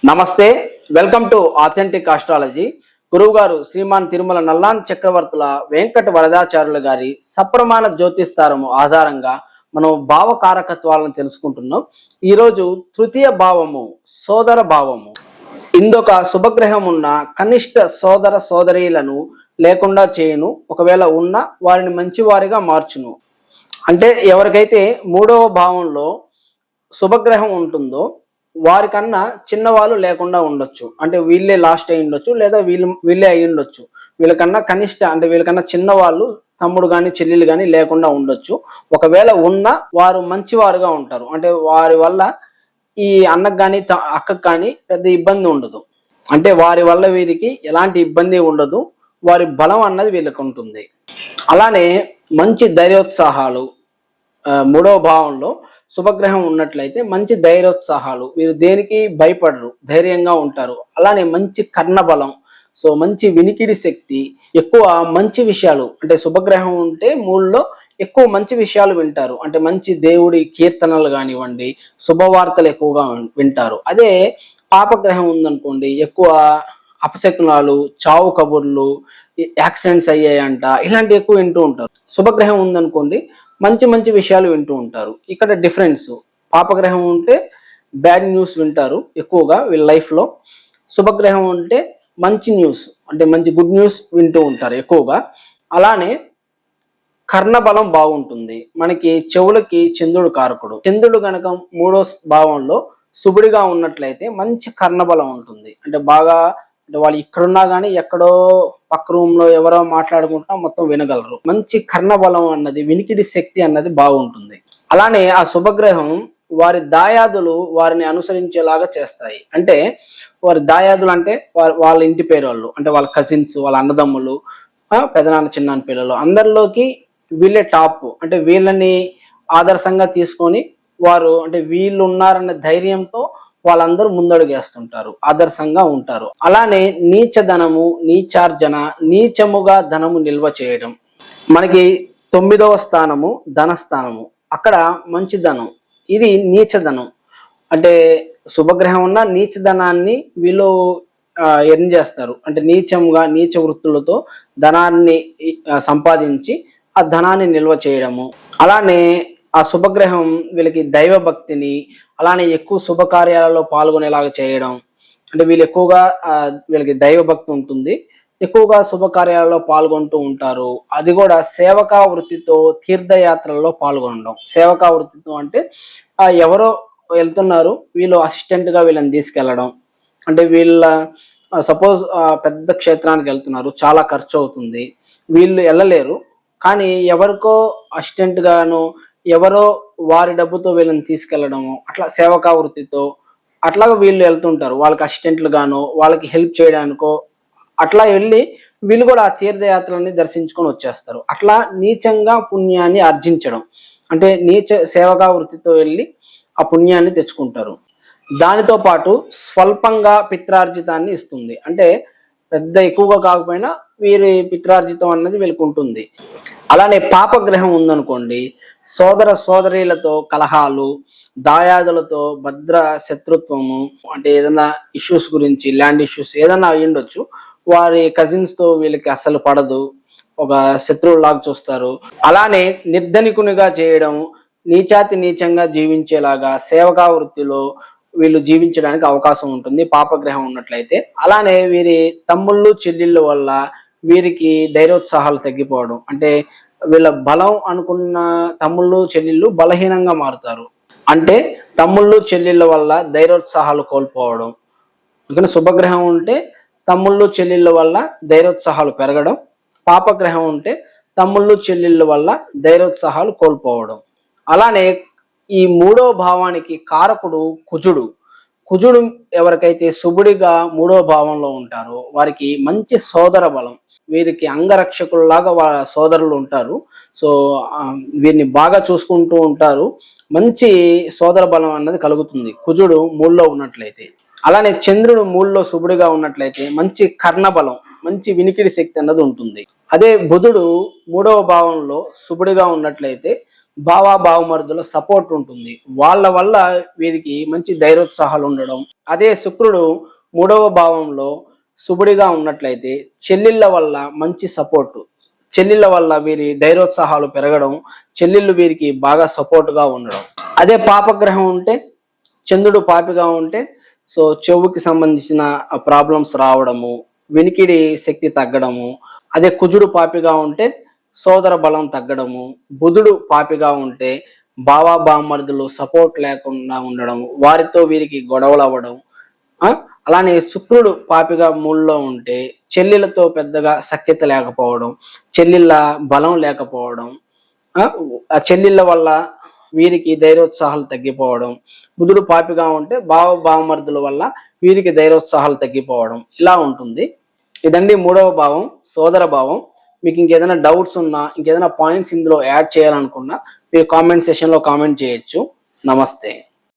నమస్తే, welcome to authentic astrology. గురువు గారు శ్రీమాన్ తిరుమల నల్లాన్ చక్రవర్తుల వెంకట వరదాచార్యుల గారి సప్రమాణ జ్యోతిష్తారము ఆధారంగా మనం భావకారకత్వాలను తెలుసుకుంటున్నాం. ఈరోజు తృతీయ భావము సోదర భావము. ఇందొక శుభగ్రహం ఉన్న కనిష్ట సోదర సోదరీలను లేకుండా చేయను, ఒకవేళ ఉన్న వారిని మంచివారిగా మార్చును. అంటే ఎవరికైతే మూడవ భావంలో శుభగ్రహం ఉంటుందో వారికన్నా చిన్నవాళ్ళు లేకుండా ఉండొచ్చు. అంటే వీళ్ళే లాస్ట్ అయి ఉండొచ్చు, లేదా వీళ్ళే అయి ఉండొచ్చు. వీళ్ళకన్నా కనిష్ట అంటే వీళ్ళకన్నా చిన్నవాళ్ళు తమ్ముడు కానీ చెల్లెలు కానీ లేకుండా ఉండొచ్చు. ఒకవేళ ఉన్న వారు మంచివారుగా ఉంటారు. అంటే వారి వల్ల ఈ అన్నకు కానీ అక్కకు కానీ పెద్ద ఇబ్బంది ఉండదు. అంటే వారి వల్ల వీరికి ఎలాంటి ఇబ్బంది ఉండదు. వారి బలం అన్నది వీళ్ళకి ఉంటుంది. అలానే మంచి ధైర్యోత్సాహాలు మూడవ భావంలో శుభగ్రహం ఉన్నట్లయితే మంచి ధైర్యోత్సాహాలు, వీరు దేనికి భయపడరు, ధైర్యంగా ఉంటారు. అలానే మంచి కర్ణబలం, సో మంచి వినికిడి శక్తి, ఎక్కువ మంచి విషయాలు. అంటే శుభగ్రహం ఉంటే మూడులో ఎక్కువ మంచి విషయాలు వింటారు. అంటే మంచి దేవుడి కీర్తనలు కానివ్వండి, శుభవార్తలు ఎక్కువగా వింటారు. అదే పాపగ్రహం ఉందనుకోండి, ఎక్కువ అపశకునాలు, చావు కబుర్లు, యాక్సిడెంట్స్ అయ్యాయంట, ఇలాంటివి ఎక్కువ వింటూ ఉంటారు. శుభగ్రహం ఉందనుకోండి, మంచి మంచి విషయాలు వింటూ ఉంటారు. ఇక్కడ డిఫరెన్స్, పాపగ్రహం ఉంటే బ్యాడ్ న్యూస్ వింటారు ఎక్కువగా వీళ్ళ లైఫ్లో. శుభగ్రహం ఉంటే మంచి న్యూస్, అంటే మంచి గుడ్ న్యూస్ వింటూ ఉంటారు ఎక్కువగా. అలానే కర్ణబలం బాగుంటుంది. మనకి చెవులకి చంద్రుడు కారకుడు. చంద్రుడు కనుక మూడో భావంలో శుభుడిగా ఉన్నట్లయితే మంచి కర్ణబలం ఉంటుంది. అంటే బాగా, అంటే వాళ్ళు ఇక్కడున్నా కానీ ఎక్కడో పక్క రూమ్ లో ఎవరో మాట్లాడుకుంటా మొత్తం వినగలరు. మంచి కర్ణబలం అన్నది, వినికిడి శక్తి అన్నది బాగుంటుంది. అలానే ఆ శుభగ్రహం వారి దాయాదులు వారిని అనుసరించేలాగా చేస్తాయి. అంటే వారి దాయాదులు అంటే వాళ్ళ ఇంటి పేరు వాళ్ళు, అంటే వాళ్ళ కజిన్స్, వాళ్ళ అన్నదమ్ములు, పెదనాన్న చిన్నాన్న పిల్లలు, అందరిలోకి వీళ్ళే టాప్. అంటే వీళ్ళని ఆదర్శంగా తీసుకొని వారు, అంటే వీళ్ళు ఉన్నారన్న ధైర్యంతో వాళ్ళందరూ ముందడుగేస్తుంటారు, ఆదర్శంగా ఉంటారు. అలానే నీచ ధనము, నీచార్జన, నీచముగా ధనము నిల్వ చేయడం. మనకి 9వ స్థానము ధనస్థానము, అక్కడ మంచి ధనం, ఇది నీచ ధనం. అంటే శుభగ్రహం ఉన్న నీచ ధనాన్ని వీళ్ళు ఎర్న్ చేస్తారు. అంటే నీచంగా, నీచ వృత్తులతో ధనాన్ని సంపాదించి ఆ ధనాన్ని నిల్వ చేయడము. అలానే ఆ శుభగ్రహం వీళ్ళకి దైవ భక్తిని, అలానే ఎక్కువ శుభకార్యాలలో పాల్గొనేలాగా చేయడం. అంటే వీళ్ళు ఎక్కువగా వీళ్ళకి దైవ భక్తి ఉంటుంది, ఎక్కువగా శుభకార్యాలలో పాల్గొంటూ ఉంటారు. అది కూడా సేవకా వృత్తితో తీర్థయాత్రల్లో పాల్గొనడం. సేవకా వృత్తితో అంటే ఎవరో వెళ్తున్నారు, వీళ్ళు అసిస్టెంట్గా వీళ్ళని తీసుకెళ్ళడం. అంటే వీళ్ళ సపోజ్ పెద్ద క్షేత్రానికి వెళ్తున్నారు, చాలా ఖర్చు అవుతుంది, వీళ్ళు వెళ్ళలేరు, కానీ ఎవరికో అసిస్టెంట్ గాను ఎవరో వారి డబ్బుతో వీళ్ళని తీసుకెళ్లడము, అట్లా సేవకా వృత్తితో అట్లాగా వీళ్ళు వెళ్తుంటారు. వాళ్ళకి అసిస్టెంట్లు గాను, వాళ్ళకి హెల్ప్ చేయడానికో అట్లా వెళ్ళి వీళ్ళు కూడా ఆ తీర్థయాత్రలని దర్శించుకొని వచ్చేస్తారు. అట్లా నీచంగా పుణ్యాన్ని ఆర్జించడం, అంటే నీచ సేవకా వృత్తితో వెళ్ళి ఆ పుణ్యాన్ని తెచ్చుకుంటారు. దానితో పాటు స్వల్పంగా పిత్రార్జితాన్ని ఇస్తుంది. అంటే పెద్ద ఎక్కువగా కాకపోయినా వీరి పిత్రార్జితం అన్నది వీళ్ళకి ఉంటుంది. అలానే పాపగ్రహం ఉందనుకోండి, సోదర సోదరీలతో కలహాలు, దాయాదులతో భద్ర శత్రుత్వము. అంటే ఏదైనా ఇష్యూస్ గురించి, ల్యాండ్ ఇష్యూస్ ఏదైనా అయి ఉండొచ్చు, వారి కజిన్స్తో వీళ్ళకి అస్సలు పడదు, ఒక శత్రువులాగా చూస్తారు. అలానే నిర్ధనికునిగా చేయడం, నీచాతి నీచంగా జీవించేలాగా సేవకా వృత్తిలో వీళ్ళు జీవించడానికి అవకాశం ఉంటుంది పాపగ్రహం ఉన్నట్లయితే. అలానే వీరి తమ్ముళ్ళు చెల్లెళ్ళ వల్ల వీరికి ధైర్యోత్సాహాలు తగ్గిపోవడం. అంటే వీళ్ళ బలం అనుకున్న తమ్ముళ్ళు చెల్లెళ్ళు బలహీనంగా మారుతారు. అంటే తమ్ముళ్ళు చెల్లెళ్ళ వల్ల ధైర్యోత్సాహాలు కోల్పోవడం. అందుకని శుభగ్రహం ఉంటే తమ్ముళ్ళు చెల్లెళ్ళ వల్ల ధైర్యోత్సాహాలు పెరగడం, పాపగ్రహం ఉంటే తమ్ముళ్ళు చెల్లెళ్ళ వల్ల ధైర్యోత్సాహాలు కోల్పోవడం. అలానే ఈ మూడో భావానికి కారకుడు కుజుడు. కుజుడు ఎవరికైతే శుభుడిగా మూడో భావంలో ఉంటారో వారికి మంచి సోదర బలం, వీరికి అంగరక్షకుల్లాగా సోదరులు ఉంటారు. సో వీరిని బాగా చూసుకుంటూ ఉంటారు. మంచి సోదర బలం అన్నది కలుగుతుంది కుజుడు మూడులో ఉన్నట్లయితే. అలానే చంద్రుడు మూడులో శుభుడిగా ఉన్నట్లయితే మంచి కర్ణబలం, మంచి వినికిడి శక్తి అన్నది ఉంటుంది. అదే బుధుడు మూడవ భావంలో శుభుడిగా ఉన్నట్లయితే బావమరుదుల సపోర్ట్ ఉంటుంది. వాళ్ళ వల్ల వీరికి మంచి ధైర్యోత్సాహాలు ఉండడం, అదే శుక్రుడు 3వ భావంలో శుభుడిగా ఉన్నట్లయితే చెల్లెళ్ళ వల్ల మంచి సపోర్టు, చెల్లెళ్ళ వల్ల వీరి ధైర్యోత్సాహాలు పెరగడం, చెల్లెళ్ళు వీరికి బాగా సపోర్టుగా ఉండడం. అదే పాపగ్రహం ఉంటే, చంద్రుడు పాపిగా ఉంటే సో చెవుకి సంబంధించిన ప్రాబ్లమ్స్ రావడము, వినికిడి శక్తి తగ్గడము. అదే కుజుడు పాపిగా ఉంటే సోదర బలం తగ్గడము, బుధుడు పాపిగా ఉంటే బావా బామ్మర్దులు సపోర్ట్ లేకుండా ఉండడం, వారితో వీరికి గొడవలు అవ్వడం. అలానే శుక్రుడు పాపిగా 3లో ఉంటే చెల్లెలతో పెద్దగా సఖ్యత లేకపోవడం, చెల్లెళ్ళ బలం లేకపోవడం, ఆ చెల్లెళ్ళ వల్ల వీరికి ధైర్యోత్సాహాలు తగ్గిపోవడం. బుధుడు పాపిగా ఉంటే బావమర్దుల వల్ల వీరికి ధైర్యోత్సాహాలు తగ్గిపోవడం, ఇలా ఉంటుంది. ఇదండి 3వ భావం, సోదర భావం. మీకు ఇంకేదైనా డౌట్స్ ఉన్నా, ఇంకేదైనా పాయింట్స్ ఇందులో యాడ్ చేయాలనుకున్నా మీరు కామెంట్ సెషన్లో కామెంట్ చేయొచ్చు. నమస్తే.